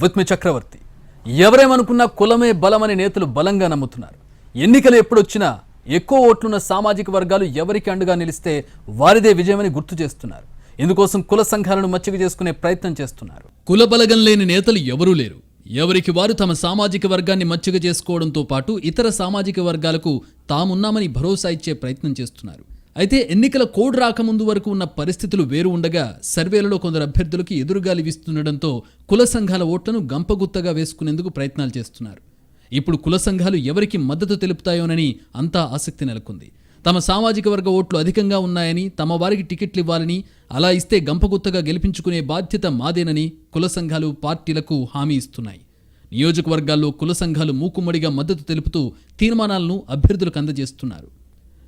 With me చక్రవర్తి. ఎవరేమనుకున్నా కులమే బలమని నేతలు బలంగా నమ్ముతున్నారు. ఎన్నికలు ఎప్పుడొచ్చినా ఎక్కువ ఓట్లున్న సామాజిక వర్గాలు ఎవరికి అండగా నిలిస్తే వారిదే విజయమని గుర్తు చేస్తున్నారు. ఇందుకోసం కుల సంఘాలను మచ్చిక చేసుకునే ప్రయత్నం చేస్తున్నారు. కుల బలగం లేని నేతలు ఎవరూ లేరు. ఎవరికి వారు తమ సామాజిక వర్గాన్ని మచ్చిక చేసుకోవడంతో పాటు ఇతర సామాజిక వర్గాలకు తామున్నామని భరోసా ఇచ్చే ప్రయత్నం చేస్తున్నారు. అయితే ఎన్నికల కోడ్ రాకముందు వరకు ఉన్న పరిస్థితులు వేరు ఉండగా సర్వేలలో కొందరు అభ్యర్థులకి ఎదురుగాలి వీస్తుండటంతో కుల సంఘాల ఓట్లను గంపగుత్తగా వేసుకునేందుకు ప్రయత్నాలు చేస్తున్నారు. ఇప్పుడు కుల సంఘాలు ఎవరికి మద్దతు తెలుపుతాయోనని అంతా ఆసక్తి నెలకొంది. తమ సామాజిక వర్గ ఓట్లు అధికంగా ఉన్నాయని, తమ వారికి టికెట్లు ఇవ్వాలని, అలా ఇస్తే గంపగుత్తగా గెలిపించుకునే బాధ్యత మాదేనని కుల సంఘాలు పార్టీలకు హామీ ఇస్తున్నాయి. నియోజకవర్గాల్లో కుల సంఘాలు మూకుమ్మడిగా మద్దతు తెలుపుతూ తీర్మానాలను అభ్యర్థులకు అందజేస్తున్నారు.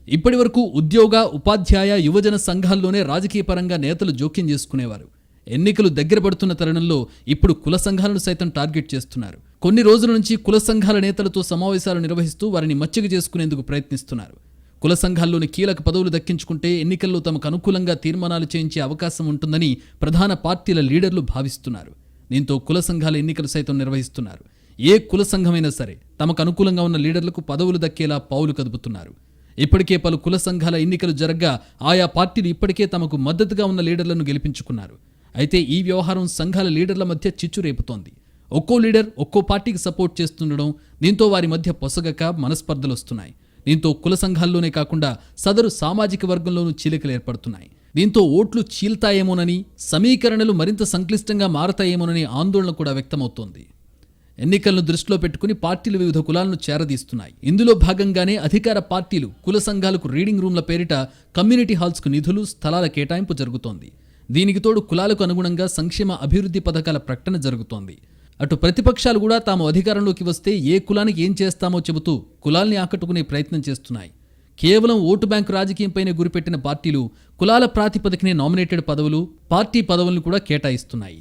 ఇప్పటి వరకు ఉద్యోగ, ఉపాధ్యాయ, యువజన సంఘాల్లోనే రాజకీయ పరంగా నేతలు జోక్యం చేసుకునేవారు. ఎన్నికలు దగ్గర పడుతున్న తరుణంలో ఇప్పుడు కుల సంఘాలను సైతం టార్గెట్ చేస్తున్నారు. కొన్ని రోజుల నుంచి కుల సంఘాల నేతలతో సమావేశాలు నిర్వహిస్తూ వారిని మచ్చిక చేసుకునేందుకు ప్రయత్నిస్తున్నారు. కుల సంఘాల్లోని కీలక పదవులు దక్కించుకుంటే ఎన్నికల్లో తమకు అనుకూలంగా తీర్మానాలు చేయించే అవకాశం ఉంటుందని ప్రధాన పార్టీల లీడర్లు భావిస్తున్నారు. దీంతో కుల సంఘాల ఎన్నికలు సైతం నిర్వహిస్తున్నారు. ఏ కుల సంఘమైనా సరే తమకు అనుకూలంగా ఉన్న లీడర్లకు పదవులు దక్కేలా పావులు కదుపుతున్నారు. ఇప్పటికే పలు కుల సంఘాల ఎన్నికలు జరగ్గా ఆయా పార్టీలు ఇప్పటికే తమకు మద్దతుగా ఉన్న లీడర్లను గెలిపించుకున్నారు. అయితే ఈ వ్యవహారం సంఘాల లీడర్ల మధ్య చిచ్చు రేపుతోంది. ఒక్కో లీడర్ ఒక్కో పార్టీకి సపోర్ట్ చేస్తుండడం, దీంతో వారి మధ్య పొసగక మనస్పర్ధలు వస్తున్నాయి. దీంతో కుల సంఘాల్లోనే కాకుండా సదరు సామాజిక వర్గంలోనూ చీలికలు ఏర్పడుతున్నాయి. దీంతో ఓట్లు చీల్తాయేమోనని, సమీకరణలు మరింత సంక్లిష్టంగా మారతాయేమోనని ఆందోళన కూడా వ్యక్తమవుతోంది. ఎన్నికలను దృష్టిలో పెట్టుకుని పార్టీలు వివిధ కులాలను చేరదీస్తున్నాయి. ఇందులో భాగంగానే అధికార పార్టీలు కుల సంఘాలకు రీడింగ్ రూమ్ల పేరిట కమ్యూనిటీ హాల్స్కు నిధులు, స్థలాల కేటాయింపు జరుగుతోంది. దీనికి తోడు కులాలకు అనుగుణంగా సంక్షేమ అభివృద్ధి పథకాల ప్రకటన జరుగుతోంది. అటు ప్రతిపక్షాలు కూడా తాము అధికారంలోకి వస్తే ఏ కులానికి ఏం చేస్తామో చెబుతూ కులాల్ని ఆకట్టుకునే ప్రయత్నం చేస్తున్నాయి. కేవలం ఓటు బ్యాంకు రాజకీయంపైనే గురిపెట్టిన పార్టీలు కులాల ప్రాతిపదికనే నామినేటెడ్ పదవులు, పార్టీ పదవులను కూడా కేటాయిస్తున్నాయి.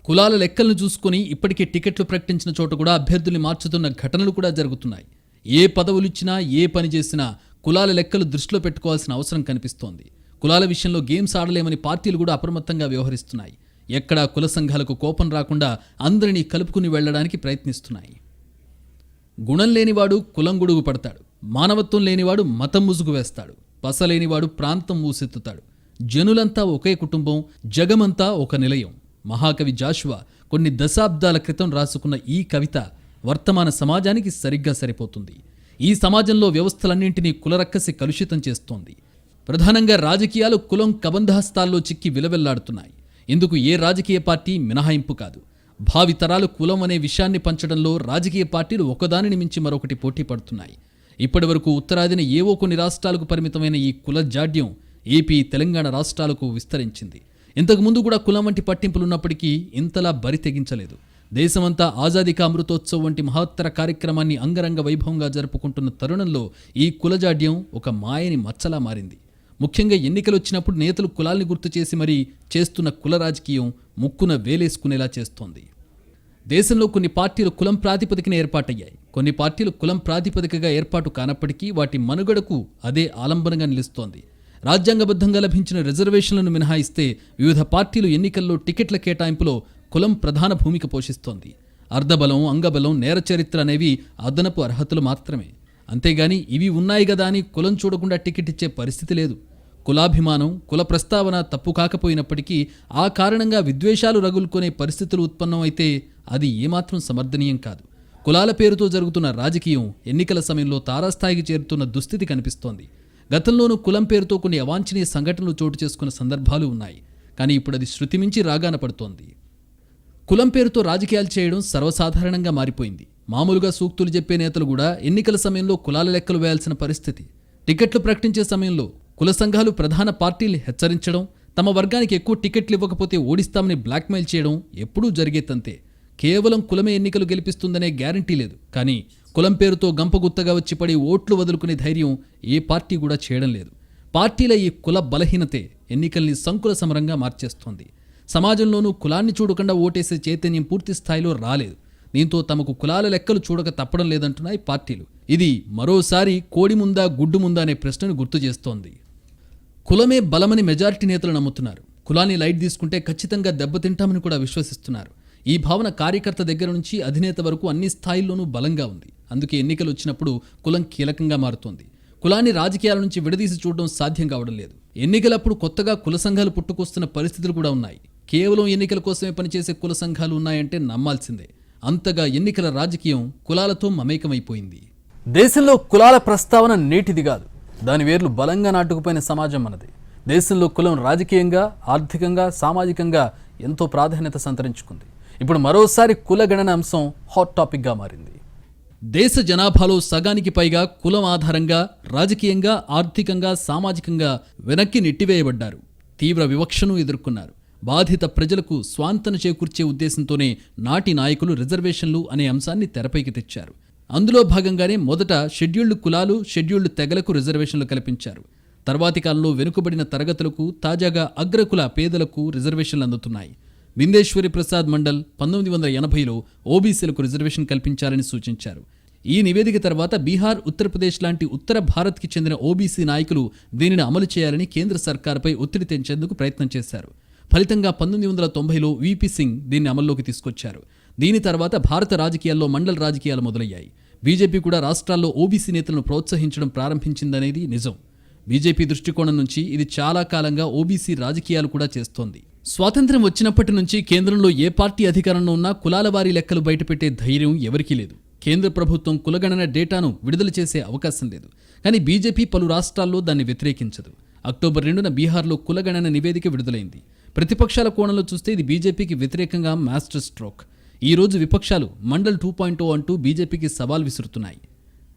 కులాల లెక్కలను చూసుకుని ఇప్పటికే టికెట్లు ప్రకటించిన చోట కూడా అభ్యర్థుల్ని మార్చుతున్న ఘటనలు కూడా జరుగుతున్నాయి. ఏ పదవులిచ్చినా, ఏ పని చేసినా కులాల లెక్కలు దృష్టిలో పెట్టుకోవాల్సిన అవసరం కనిపిస్తోంది. కులాల విషయంలో గేమ్స్ ఆడలేమని పార్టీలు కూడా అప్రమత్తంగా వ్యవహరిస్తున్నాయి. ఎక్కడా కుల సంఘాలకు కోపం రాకుండా అందరినీ కలుపుకుని వెళ్లడానికి ప్రయత్నిస్తున్నాయి. గుణం లేనివాడు కులం గొడుగు పడతాడు, మానవత్వం లేనివాడు మతం ముసుగు వేస్తాడు, పసలేనివాడు ప్రాంతం ఊసెత్తుతాడు, జనులంతా ఒకే కుటుంబం, జగమంతా ఒక నిలయం. మహాకవి జాషువా కొన్ని దశాబ్దాల క్రితం రాసుకున్న ఈ కవిత వర్తమాన సమాజానికి సరిగ్గా సరిపోతుంది. ఈ సమాజంలో వ్యవస్థలన్నింటినీ కులరక్కసి కలుషితం చేస్తోంది. ప్రధానంగా రాజకీయాలు కులం కబంధహస్తాల్లో చిక్కి విలవెల్లాడుతున్నాయి. ఇందుకు ఏ రాజకీయ పార్టీ మినహాయింపు కాదు. భావితరాలు కులం అనే విషయాన్ని పంచడంలో రాజకీయ పార్టీలు ఒకదానిని మించి మరొకటి పోటీ పడుతున్నాయి. ఇప్పటి వరకు ఉత్తరాదిన ఏవో కొన్ని రాష్ట్రాలకు పరిమితమైన ఈ కుల జాడ్యం ఏపీ, తెలంగాణ రాష్ట్రాలకు విస్తరించింది. ఇంతకుముందు కూడా కులం వంటి పట్టింపులున్నప్పటికీ ఇంతలా బరి తెగించలేదు. దేశమంతా ఆజాదీ కా అమృతోత్సవ్ వంటి మహత్తర కార్యక్రమాన్ని అంగరంగ వైభవంగా జరుపుకుంటున్న తరుణంలో ఈ కులజాడ్యం ఒక మాయని మచ్చలా మారింది. ముఖ్యంగా ఎన్నికలొచ్చినప్పుడు నేతలు కులాల్ని గుర్తు చేసి మరీ చేస్తున్న కుల రాజకీయం ముక్కున వేలేసుకునేలా చేస్తోంది. దేశంలో కొన్ని పార్టీలు కులం ప్రాతిపదికన ఏర్పాటయ్యాయి. కొన్ని పార్టీలు కులం ప్రాతిపదికగా ఏర్పాటు కానప్పటికీ వాటి మనుగడకు అదే ఆలంబనగా నిలుస్తోంది. రాజ్యాంగబద్ధంగా లభించిన రిజర్వేషన్లను మినహాయిస్తే వివిధ పార్టీలు ఎన్నికల్లో టికెట్ల కేటాయింపులో కులం ప్రధాన భూమిక పోషిస్తోంది. అర్ధబలం, అంగబలం, నేర చరిత్ర అనేవి అదనపు అర్హతలు మాత్రమే. అంతేగాని ఇవి ఉన్నాయి గదా అని కులం చూడకుండా టికెట్ ఇచ్చే పరిస్థితి లేదు. కులాభిమానం, కుల ప్రస్తావన తప్పు కాకపోయినప్పటికీ ఆ కారణంగా విద్వేషాలు రగులుకొనే పరిస్థితులు ఉత్పన్నం అయితే అది ఏమాత్రం సమర్థనీయం కాదు. కులాల పేరుతో జరుగుతున్న రాజకీయం ఎన్నికల సమయంలో తారాస్థాయికి చేరుతున్న దుస్థితి కనిపిస్తోంది. గతంలోనూ కులం పేరుతో కొన్ని అవాంఛనీయ సంఘటనలు చోటు చేసుకున్న సందర్భాలు ఉన్నాయి. కానీ ఇప్పుడు అది శృతి మించి రాగాన పడుతోంది. కులం పేరుతో రాజకీయాలు చేయడం సర్వసాధారణంగా మారిపోయింది. మామూలుగా సూక్తులు చెప్పే నేతలు కూడా ఎన్నికల సమయంలో కులాల లెక్కలు వేయాల్సిన పరిస్థితి. టికెట్లు ప్రకటించే సమయంలో కుల సంఘాలు ప్రధాన పార్టీలు హెచ్చరించడం, తమ వర్గానికి ఎక్కువ టికెట్లు ఇవ్వకపోతే ఓడిస్తామని బ్లాక్మెయిల్ చేయడం ఎప్పుడూ జరిగేతంతే. కేవలం కులమే ఎన్నికలు గెలిపిస్తుందనే గ్యారంటీ లేదు. కానీ కులం పేరుతో గంపగుత్తగా వచ్చి పడి ఓట్లు వదులుకునే ధైర్యం ఏ పార్టీ కూడా చేయడం లేదు. పార్టీల ఈ కుల బలహీనతే ఎన్నికల్ని సంకుల సమరంగా మార్చేస్తోంది. సమాజంలోనూ కులాన్ని చూడకుండా ఓటేసే చైతన్యం పూర్తి స్థాయిలో రాలేదు. దీంతో తమకు కులాల లెక్కలు చూడక తప్పడం లేదంటున్నాయి పార్టీలు. ఇది మరోసారి కోడి ముందా గుడ్డు ముందా అనే ప్రశ్నను గుర్తు చేస్తోంది. కులమే బలమని మెజారిటీ నేతలు నమ్ముతున్నారు. కులాన్ని లైట్ తీసుకుంటే ఖచ్చితంగా దెబ్బతింటామని కూడా విశ్వసిస్తున్నారు. ఈ భావన కార్యకర్త దగ్గర నుంచి అధినేత వరకు అన్ని స్థాయిల్లోనూ బలంగా ఉంది. అందుకే ఎన్నికలు వచ్చినప్పుడు కులం కీలకంగా మారుతోంది. కులాన్ని రాజకీయాల నుంచి విడదీసి చూడడం సాధ్యం కావడం లేదు. ఎన్నికలప్పుడు కొత్తగా కుల సంఘాలు పుట్టుకొస్తున్న పరిస్థితులు కూడా ఉన్నాయి. కేవలం ఎన్నికల కోసమే పనిచేసే కుల సంఘాలు ఉన్నాయంటే నమ్మాల్సిందే. అంతగా ఎన్నికల రాజకీయం కులాలతో మమేకమైపోయింది. దేశంలో కులాల ప్రస్తావన నేటిది కాదు. దాని వేర్లు బలంగా నాటుకుపోయిన సమాజం మనది. దేశంలో కులం రాజకీయంగా, ఆర్థికంగా, సామాజికంగా ఎంతో ప్రాధాన్యత సంతరించుకుంది. ఇప్పుడు మరోసారి కుల గణన అంశం హాట్ టాపిక్గా మారింది. దేశ జనాభాలో సగానికి పైగా కులం ఆధారంగా రాజకీయంగా, ఆర్థికంగా, సామాజికంగా వెనక్కి నెట్టివేయబడ్డారు. తీవ్ర వివక్షను ఎదుర్కొన్నారు. బాధిత ప్రజలకు స్వాంతన చేకూర్చే ఉద్దేశంతోనే నాటి నాయకులు రిజర్వేషన్లు అనే అంశాన్ని తెరపైకి తెచ్చారు. అందులో భాగంగానే మొదట షెడ్యూల్డ్ కులాలు, షెడ్యూల్డ్ తెగలకు రిజర్వేషన్లు కల్పించారు. తర్వాతి కాలంలో వెనుకబడిన తరగతులకు, తాజాగా అగ్రకుల పేదలకు రిజర్వేషన్లు అందుతున్నాయి. బిందేశ్వరి ప్రసాద్ మండల్ 1980లో ఓబీసీలకు రిజర్వేషన్ కల్పించాలని సూచించారు. ఈ నివేదిక తర్వాత బీహార్, ఉత్తరప్రదేశ్ లాంటి ఉత్తర భారత్కి చెందిన ఓబీసీ నాయకులు దీనిని అమలు చేయాలని కేంద్ర సర్కారుపై ఒత్తిడి తెంచేందుకు ప్రయత్నం చేశారు. ఫలితంగా 1990లో వీపీ సింగ్ దీన్ని అమల్లోకి తీసుకొచ్చారు. దీని తర్వాత భారత రాజకీయాల్లో మండల్ రాజకీయాలు మొదలయ్యాయి. బీజేపీ కూడా రాష్ట్రాల్లో ఓబీసీ నేతలను ప్రోత్సహించడం ప్రారంభించిందనేది నిజం. బీజేపీ దృష్టికోణం నుంచి ఇది చాలా కాలంగా ఓబీసీ రాజకీయాలు కూడా చేస్తోంది. స్వాతంత్ర్యం వచ్చినప్పటి నుంచి కేంద్రంలో ఏ పార్టీ అధికారంలో ఉన్నా కులాల వారీ లెక్కలు బయటపెట్టే ధైర్యం ఎవరికీ లేదు. కేంద్ర ప్రభుత్వం కులగణన డేటాను విడుదల చేసే అవకాశం లేదు. కానీ బీజేపీ పలు రాష్ట్రాల్లో దాన్ని వ్యతిరేకించదు. అక్టోబర్ 2న బీహార్లో కులగణన నివేదిక విడుదలైంది. ప్రతిపక్షాల కోణంలో చూస్తే ఇది బీజేపీకి వ్యతిరేకంగా మాస్టర్ స్ట్రోక్. ఈ రోజు విపక్షాలు మండల్ 2.0 అంటూ బీజేపీకి సవాల్ విసురుతున్నాయి.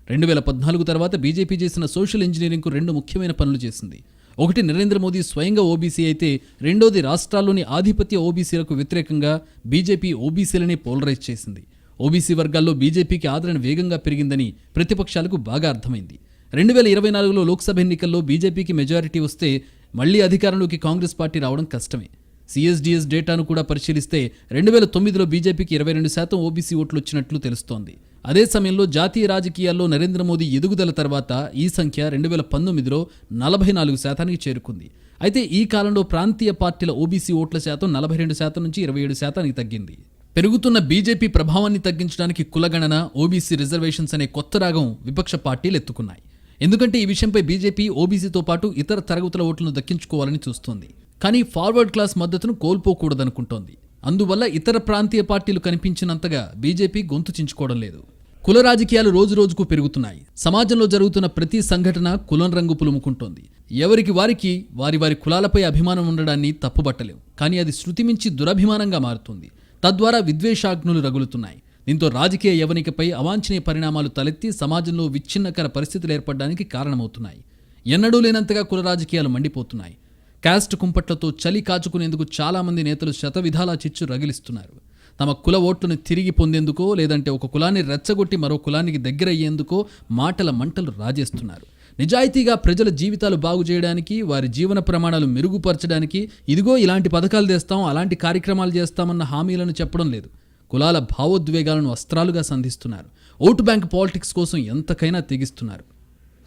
2014 తర్వాత బీజేపీ చేసిన సోషల్ ఇంజనీరింగ్కు 2 ముఖ్యమైన పనులు చేసింది. ఒకటి, నరేంద్ర మోదీ స్వయంగా ఓబీసీ అయితే, రెండోది రాష్ట్రాల్లోని ఆధిపత్య ఓబీసీలకు వ్యతిరేకంగా బీజేపీ ఓబీసీలనే పోలరైజ్ చేసింది. ఓబీసీ వర్గాల్లో బీజేపీకి ఆదరణ వేగంగా పెరిగిందని ప్రతిపక్షాలకు బాగా అర్థమైంది. 2024లో లోక్సభ ఎన్నికల్లో బీజేపీకి మెజారిటీ వస్తే మళ్లీ అధికారంలోకి కాంగ్రెస్ పార్టీ రావడం కష్టమే. సిఎస్డిఎస్ డేటాను కూడా పరిశీలిస్తే 2009లో బీజేపీకి 22% ఓబీసీ ఓట్లు వచ్చినట్లు తెలుస్తోంది. అదే సమయంలో జాతీయ రాజకీయాల్లో నరేంద్ర మోదీ ఎదుగుదల తర్వాత ఈ సంఖ్య 2019లో 44%కి చేరుకుంది. అయితే ఈ కాలంలో ప్రాంతీయ పార్టీల ఓబీసీ ఓట్ల శాతం 42% నుంచి 27%కి తగ్గింది. పెరుగుతున్న బీజేపీ ప్రభావాన్ని తగ్గించడానికి కులగణన, ఓబీసీ రిజర్వేషన్స్ అనే కొత్త రాగం విపక్ష పార్టీలు ఎత్తుకున్నాయి. ఎందుకంటే ఈ విషయంపై బీజేపీ ఓబీసీతో పాటు ఇతర తరగతుల ఓట్లను దక్కించుకోవాలని చూస్తోంది. కానీ ఫార్వర్డ్ క్లాస్ మద్దతును కోల్పోకూడదనుకుంటోంది. అందువల్ల ఇతర ప్రాంతీయ పార్టీలు కనిపించినంతగా బీజేపీ గొంతు చించుకోవడం లేదు. కుల రాజకీయాలు రోజురోజుకు పెరుగుతున్నాయి. సమాజంలో జరుగుతున్న ప్రతి సంఘటన కులం రంగు పులుముకుంటోంది. ఎవరికి వారికి వారి వారి కులాలపై అభిమానం ఉండడాన్ని తప్పుబట్టలేం. కానీ అది శృతిమించి దురభిమానంగా మారుతుంది. తద్వారా విద్వేషాగ్నులు రగులుతున్నాయి. దీంతో రాజకీయ యవనికపై అవాంఛనీయ పరిణామాలు తలెత్తి సమాజంలో విచ్ఛిన్నకర పరిస్థితులు ఏర్పడడానికి కారణమవుతున్నాయి. ఎన్నడూ లేనంతగా కుల రాజకీయాలు మండిపోతున్నాయి. క్యాస్ట్ కుంపట్లతో చలి కాచుకునేందుకు చాలామంది నేతలు శతవిధాలా చిచ్చు రగిలిస్తున్నారు. తమ కుల ఓట్లను తిరిగి పొందేందుకో, లేదంటే ఒక కులాన్ని రెచ్చగొట్టి మరో కులానికి దగ్గరయ్యేందుకో మాటల మంటలు రాజేస్తున్నారు. నిజాయితీగా ప్రజల జీవితాలు బాగు చేయడానికి, వారి జీవన ప్రమాణాలు మెరుగుపరచడానికి ఇదిగో ఇలాంటి పథకాలు తెస్తాం, అలాంటి కార్యక్రమాలు చేస్తామన్న హామీలను చెప్పడం లేదు. కులాల భావోద్వేగాలను అస్త్రాలుగా సంధిస్తున్నారు. ఓటు బ్యాంక్ పాలిటిక్స్ కోసం ఎంతకైనా తెగిస్తున్నారు.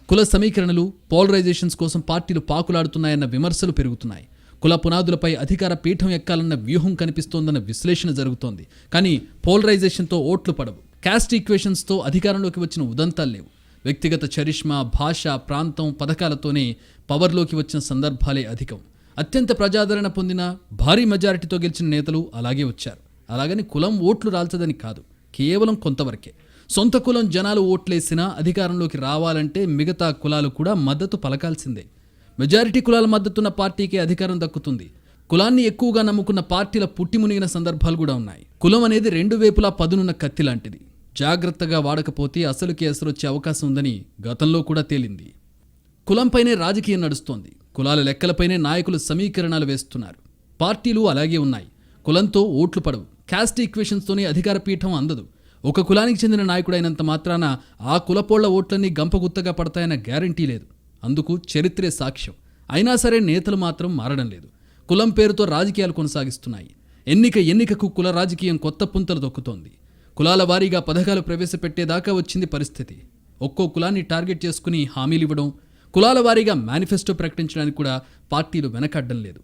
కుల సమీకరణలు, పోలరైజేషన్స్ కోసం పార్టీలు పాకులాడుతున్నాయన్న విమర్శలు పెరుగుతున్నాయి. కుల పునాదులపై అధికార పీఠం ఎక్కాలన్న వ్యూహం కనిపిస్తోందన్న విశ్లేషణ జరుగుతోంది. కానీ పోలరైజేషన్తో ఓట్లు పడవు. క్యాస్ట్ ఈక్వేషన్స్తో అధికారంలోకి వచ్చిన ఉదంతాలు లేవు. వ్యక్తిగత చరిష్మా, భాష, ప్రాంతం, పథకాలతోనే పవర్లోకి వచ్చిన సందర్భాలే అధికం. అత్యంత ప్రజాదరణ పొందిన, భారీ మెజారిటీతో గెలిచిన నేతలు అలాగే వచ్చారు. అలాగని కులం ఓట్లు రాల్చదని కాదు, కేవలం కొంతవరకే. సొంత కులం జనాలు ఓట్లేసినా అధికారంలోకి రావాలంటే మిగతా కులాలు కూడా మద్దతు పలకాల్సిందే. మెజారిటీ కులాల మద్దతున్న పార్టీకే అధికారం దక్కుతుంది. కులాన్ని ఎక్కువగా నమ్ముకున్న పార్టీల పుట్టిమునిగిన సందర్భాలు కూడా ఉన్నాయి. కులం అనేది 2 వైపులా పదునున్న కత్తి లాంటిది. జాగ్రత్తగా వాడకపోతే అసలుకి ఎసరొచ్చే అవకాశం ఉందని గతంలో కూడా తేలింది. కులంపైనే రాజకీయం నడుస్తోంది. కులాల లెక్కలపైనే నాయకులు సమీకరణాలు వేస్తున్నారు. పార్టీలు అలాగే ఉన్నాయి. కులంతో ఓట్లు పడవు. క్యాస్ట్ ఈక్వేషన్స్తోనే అధికార పీఠం అందదు. ఒక కులానికి చెందిన నాయకుడైనంత మాత్రాన ఆ కులపోళ్ల ఓట్లన్నీ గంపగుత్తగా పడతాయన్న గ్యారంటీ లేదు. అందుకు చరిత్రే సాక్ష్యం. అయినా సరే నేతలు మాత్రం మారడం లేదు. కులం పేరుతో రాజకీయాలు కొనసాగిస్తున్నాయి. ఎన్నికకు కుల రాజకీయం కొత్త పుంతలు దొక్కుతోంది. కులాల వారీగా పథకాలు ప్రవేశపెట్టేదాకా వచ్చింది పరిస్థితి. ఒక్కో కులాన్ని టార్గెట్ చేసుకుని హామీలు ఇవ్వడం, కులాల వారీగా మేనిఫెస్టో ప్రకటించడానికి కూడా పార్టీలు వెనకడ్డం లేదు.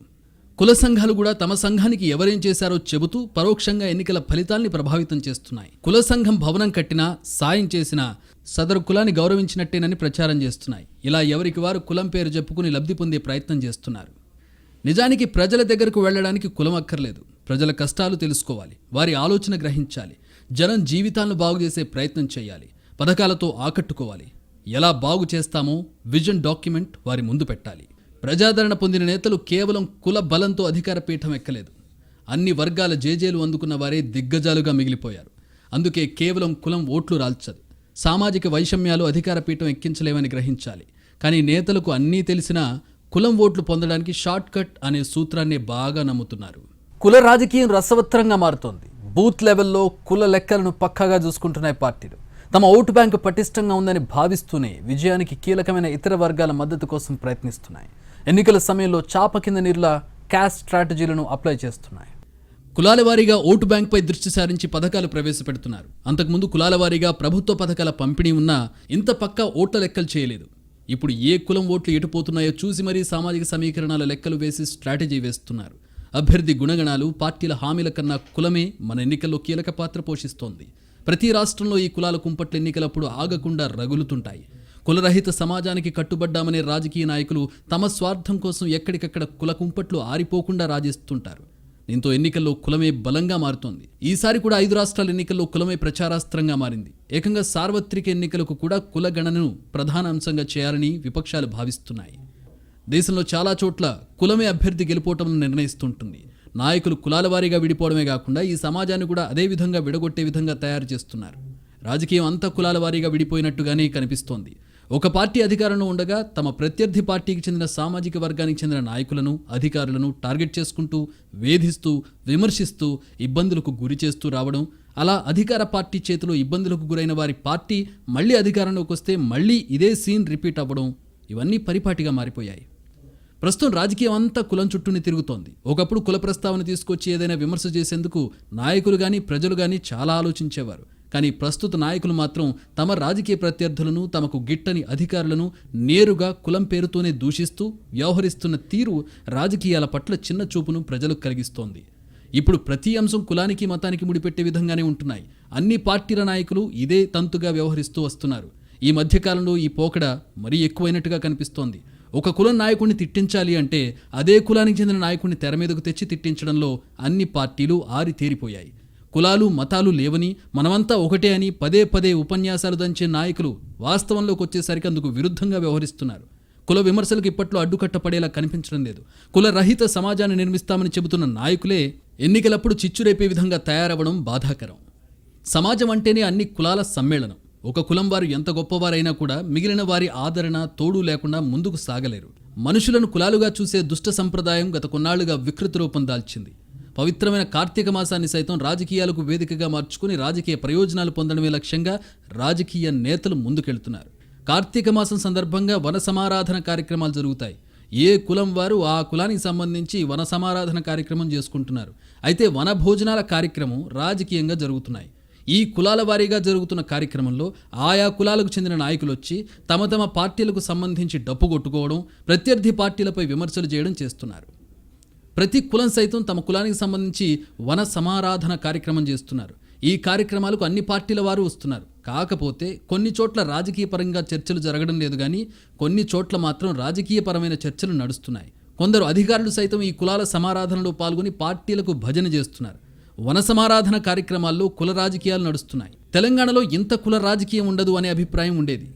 కుల సంఘాలు కూడా తమ సంఘానికి ఎవరేం చేశారో చెబుతూ పరోక్షంగా ఎన్నికల ఫలితాల్ని ప్రభావితం చేస్తున్నాయి. కుల సంఘం భవనం కట్టినా, సాయం చేసినా సదరు కులాన్ని గౌరవించినట్టేనని ప్రచారం చేస్తున్నాయి. ఇలా ఎవరికి వారు కులం పేరు చెప్పుకుని లబ్ధి పొందే ప్రయత్నం చేస్తున్నారు. నిజానికి ప్రజల దగ్గరకు వెళ్ళడానికి కులం అక్కర్లేదు. ప్రజల కష్టాలు తెలుసుకోవాలి, వారి ఆలోచన గ్రహించాలి, జనం జీవితాలను బాగు చేసే ప్రయత్నం చేయాలి, పథకాలతో ఆకట్టుకోవాలి. ఎలా బాగు చేస్తామో విజన్ డాక్యుమెంట్ వారి ముందు పెట్టాలి. ప్రజాదరణ పొందిన నేతలు కేవలం కుల బలంతో అధికార పీఠం ఎక్కలేదు. అన్ని వర్గాల జేజేలు అందుకున్న వారే దిగ్గజాలుగా మిగిలిపోయారు. అందుకే కేవలం కులం ఓట్లు రాల్చదు. సామాజిక వైషమ్యాలు అధికార పీఠం ఎక్కించలేవని గ్రహించాలి. కానీ నేతలకు అన్నీ తెలిసినా కులం ఓట్లు పొందడానికి షార్ట్ కట్ అనే సూత్రాన్ని బాగా నమ్ముతున్నారు. కుల రాజకీయం రసవత్తరంగా మారుతోంది. బూత్ లెవెల్లో కుల లెక్కలను పక్కాగా చూసుకుంటున్నాయి పార్టీలు. తమ ఓటు బ్యాంకు పటిష్టంగా ఉందని భావిస్తూనే విజయానికి కీలకమైన ఇతర వర్గాల మద్దతు కోసం ప్రయత్నిస్తున్నాయి. ఎన్నికల సమయంలో చాప కింద నీరులా క్యాస్ట్ స్ట్రాటజీలను అప్లై చేస్తున్నాయి. కులాల వారీగా ఓటు బ్యాంకుపై దృష్టి సారించి పథకాలు ప్రవేశపెడుతున్నారు. అంతకుముందు కులాల వారీగా ప్రభుత్వ పథకాల పంపిణీ ఉన్నా ఇంత పక్కా ఓట్ల లెక్కలు చేయలేదు. ఇప్పుడు ఏ కులం ఓట్లు ఎటుపోతున్నాయో చూసి మరీ సామాజిక సమీకరణాల లెక్కలు వేసి స్ట్రాటజీ వేస్తున్నారు. అభ్యర్థి గుణగణాలు, పార్టీల హామీల కన్నా కులమే మన ఎన్నికల్లో కీలక పాత్ర పోషిస్తోంది. ప్రతి రాష్ట్రంలో ఈ కులాల కుంపట్ల ఎన్నికలప్పుడు ఆగకుండా రగులుతుంటాయి. కులరహిత సమాజానికి కట్టుబడ్డామనే రాజకీయ నాయకులు తమ స్వార్థం కోసం ఎక్కడికక్కడ కుల కుంపట్లు ఆరిపోకుండా రాజేస్తుంటారు. దీంతో ఎన్నికల్లో కులమే బలంగా మారుతోంది. ఈసారి కూడా 5 రాష్ట్రాల ఎన్నికల్లో కులమే ప్రచారాస్త్రంగా మారింది. ఏకంగా సార్వత్రిక ఎన్నికలకు కూడా కుల గణనను ప్రధాన అంశంగా చేయాలని విపక్షాలు భావిస్తున్నాయి. దేశంలో చాలా చోట్ల కులమే అభ్యర్థి గెలుపోవటం నిర్ణయిస్తుంటుంది. నాయకులు కులాల వారీగా విడిపోవడమే కాకుండా ఈ సమాజాన్ని కూడా అదే విధంగా విడగొట్టే విధంగా తయారు చేస్తున్నారు. రాజకీయం అంతా కులాల వారీగా విడిపోయినట్టుగానే కనిపిస్తోంది. ఒక పార్టీ అధికారంలో ఉండగా తమ ప్రత్యర్థి పార్టీకి చెందిన సామాజిక వర్గానికి చెందిన నాయకులను, అధికారులను టార్గెట్ చేసుకుంటూ, వేధిస్తూ, విమర్శిస్తూ, ఇబ్బందులకు గురి చేస్తూ రావడం, అలా అధికార పార్టీ చేతిలో ఇబ్బందులకు గురైన వారి పార్టీ మళ్లీ అధికారంలోకి వస్తే మళ్లీ ఇదే సీన్ రిపీట్ అవ్వడం, ఇవన్నీ పరిపాటిగా మారిపోయాయి. ప్రస్తుతం రాజకీయం అంతా కులం చుట్టూనే తిరుగుతోంది. ఒకప్పుడు కుల ప్రస్తావన తీసుకొచ్చి ఏదైనా విమర్శ చేసేందుకు నాయకులు కానీ ప్రజలు కానీ చాలా ఆలోచించేవారు. కానీ ప్రస్తుత నాయకులు మాత్రం తమ రాజకీయ ప్రత్యర్థులను, తమకు గిట్టని అధికారులను నేరుగా కులం పేరుతోనే దూషిస్తూ వ్యవహరిస్తున్న తీరు రాజకీయాల పట్ల చిన్న చూపును ప్రజలకు కలిగిస్తోంది. ఇప్పుడు ప్రతి అంశం కులానికి, మతానికి ముడిపెట్టే విధంగానే ఉంటున్నాయి. అన్ని పార్టీల నాయకులు ఇదే తంతుగా వ్యవహరిస్తూ వస్తున్నారు. ఈ మధ్యకాలంలో ఈ పోకడ మరీ ఎక్కువైనట్టుగా కనిపిస్తోంది. ఒక కులం నాయకుడిని తిట్టించాలి అంటే అదే కులానికి చెందిన నాయకుడిని తెర మీదకు తెచ్చి తిట్టించడంలో అన్ని పార్టీలు ఆరితేరిపోయాయి. కులాలు, మతాలు లేవని, మనమంతా ఒకటే అని పదే పదే ఉపన్యాసాలు దంచే నాయకులు వాస్తవంలోకి వచ్చేసరికి అందుకు విరుద్ధంగా వ్యవహరిస్తున్నారు. కుల విమర్శలకు ఇప్పట్లో అడ్డుకట్ట పడేలా కనిపించడం లేదు. కుల రహిత సమాజాన్ని నిర్మిస్తామని చెబుతున్న నాయకులే ఎన్నికలప్పుడు చిచ్చురేపే విధంగా తయారవ్వడం బాధాకరం. సమాజం అంటేనే అన్ని కులాల సమ్మేళనం. ఒక కులం వారు ఎంత గొప్పవారైనా కూడా మిగిలిన వారి ఆదరణ, తోడు లేకుండా ముందుకు సాగలేరు. మనుషులను కులాలుగా చూసే దుష్ట సంప్రదాయం గత కొన్నాళ్లుగా వికృత రూపం దాల్చింది. పవిత్రమైన కార్తీక మాసాన్ని సైతం రాజకీయాలకు వేదికగా మార్చుకుని రాజకీయ ప్రయోజనాలు పొందడమే లక్ష్యంగా రాజకీయ నేతలు ముందుకెళ్తున్నారు. కార్తీక మాసం సందర్భంగా వన సమారాధన కార్యక్రమాలు జరుగుతాయి. ఏ కులం వారు ఆ కులానికి సంబంధించి వన సమారాధన కార్యక్రమం చేసుకుంటున్నారు. అయితే వన భోజనాల కార్యక్రమం రాజకీయంగా జరుగుతున్నాయి. ఈ కులాల వారీగా జరుగుతున్న కార్యక్రమంలో ఆయా కులాలకు చెందిన నాయకులు వచ్చి తమ తమ పార్టీలకు సంబంధించి డప్పు కొట్టుకోవడం, ప్రత్యర్థి పార్టీలపై విమర్శలు చేయడం చేస్తున్నారు. ప్రతి కులం సైతం తమ కులానికి సంబంధించి వన సమారాధన కార్యక్రమం చేస్తున్నారు. ఈ కార్యక్రమాలకు అన్ని పార్టీల వారు వస్తున్నారు. కాకపోతే కొన్ని చోట్ల రాజకీయ పరంగా చర్చలు జరగడం లేదు, కానీ కొన్ని చోట్ల మాత్రం రాజకీయపరమైన చర్చలు నడుస్తున్నాయి. కొందరు అధికారులు సైతం ఈ కులాల సమారాధనలో పాల్గొని పార్టీలకు భజన చేస్తున్నారు. వన సమారాధన కార్యక్రమాల్లో కుల రాజకీయాలు నడుస్తున్నాయి. తెలంగాణలో ఇంత కుల రాజకీయం ఉండదు అనే అభిప్రాయం ఉండేది.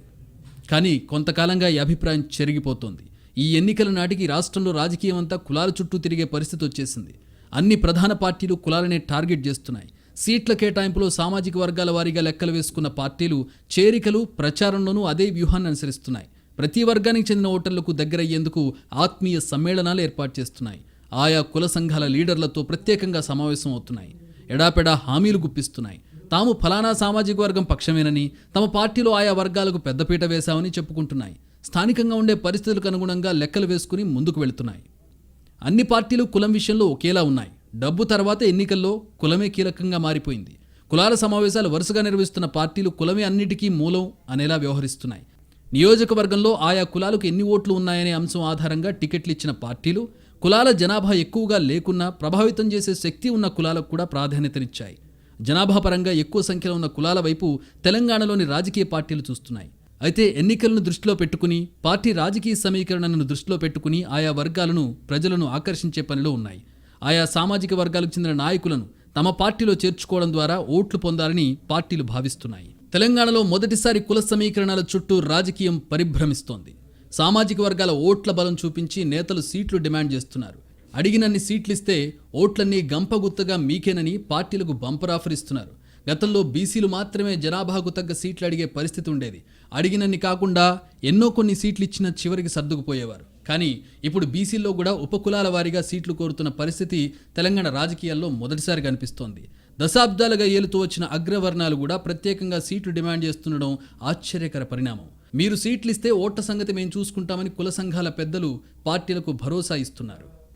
కానీ కొంతకాలంగా ఈ అభిప్రాయం చెరిగిపోతోంది. ఈ ఎన్నికల నాటికి రాష్ట్రంలో రాజకీయం అంతా కులాల చుట్టూ తిరిగే పరిస్థితి వచ్చేసింది. అన్ని ప్రధాన పార్టీలు కులాలనే టార్గెట్ చేస్తున్నాయి. సీట్ల కేటాయింపులో సామాజిక వర్గాల వారీగా లెక్కలు వేసుకున్న పార్టీలు చేరికలు, ప్రచారంలోనూ అదే వ్యూహాన్ని అనుసరిస్తున్నాయి. ప్రతి వర్గానికి చెందిన ఓటర్లకు దగ్గరయ్యేందుకు ఆత్మీయ సమ్మేళనాలు ఏర్పాటు చేస్తున్నాయి. ఆయా కుల సంఘాల లీడర్లతో ప్రత్యేకంగా సమావేశం అవుతున్నాయి. ఎడాపెడా హామీలు గుప్పిస్తున్నాయి. తాము ఫలానా సామాజిక వర్గం పక్షమేనని, తమ పార్టీలో ఆయా వర్గాలకు పెద్దపీట వేశామని చెప్పుకుంటున్నాయి. స్థానికంగా ఉండే పరిస్థితులకు అనుగుణంగా లెక్కలు వేసుకుని ముందుకు వెళుతున్నాయి. అన్ని పార్టీలు కులం విషయంలో ఒకేలా ఉన్నాయి. డబ్బు తర్వాత ఎన్నికల్లో కులమే కీలకంగా మారిపోయింది. కులాల సమావేశాలు వరుసగా నిర్వహిస్తున్న పార్టీలు కులమే అన్నిటికీ మూలం అనేలా వ్యవహరిస్తున్నాయి. నియోజకవర్గంలో ఆయా కులాలకు ఎన్ని ఓట్లు ఉన్నాయనే అంశం ఆధారంగా టికెట్లు ఇచ్చిన పార్టీలు కులాల జనాభా ఎక్కువగా లేకున్నా ప్రభావితం చేసే శక్తి ఉన్న కులాలకు కూడా ప్రాధాన్యతనిచ్చాయి. జనాభా పరంగా ఎక్కువ సంఖ్యలో ఉన్న కులాల వైపు తెలంగాణలోని రాజకీయ పార్టీలు చూస్తున్నాయి. అయితే ఎన్నికలను దృష్టిలో పెట్టుకుని, పార్టీ రాజకీయ సమీకరణను దృష్టిలో పెట్టుకుని ఆయా వర్గాలను, ప్రజలను ఆకర్షించే పనిలో ఉన్నాయి. ఆయా సామాజిక వర్గాలకు చెందిన నాయకులను తమ పార్టీలో చేర్చుకోవడం ద్వారా ఓట్లు పొందాలని పార్టీలు భావిస్తున్నాయి. తెలంగాణలో మొదటిసారి కుల సమీకరణల చుట్టూ రాజకీయం పరిభ్రమిస్తోంది. సామాజిక వర్గాల ఓట్ల బలం చూపించి నేతలు సీట్లు డిమాండ్ చేస్తున్నారు. అడిగినన్ని సీట్లిస్తే ఓట్లన్నీ గంపగుత్తగా మీకేనని పార్టీలకు బంపర్ ఆఫర్ ఇస్తున్నారు. గతంలో బీసీలు మాత్రమే జనాభాకు తగ్గ సీట్లు అడిగే పరిస్థితి ఉండేది. అడిగినన్ని కాకుండా ఎన్నో కొన్ని సీట్లు ఇచ్చిన చివరికి సర్దుకుపోయేవారు. కానీ ఇప్పుడు బీసీల్లో కూడా ఉపకులాల వారీగా సీట్లు కోరుతున్న పరిస్థితి తెలంగాణ రాజకీయాల్లో మొదటిసారి కనిపిస్తోంది. దశాబ్దాలుగా ఏలుతూ వచ్చిన అగ్రవర్ణాలు కూడా ప్రత్యేకంగా సీట్లు డిమాండ్ చేస్తుండడం ఆశ్చర్యకర పరిణామం. మీరు సీట్లు ఇస్తే ఓట్ల సంగతి మేము చూసుకుంటామని కుల సంఘాల పెద్దలు పార్టీలకు భరోసా ఇస్తున్నారు.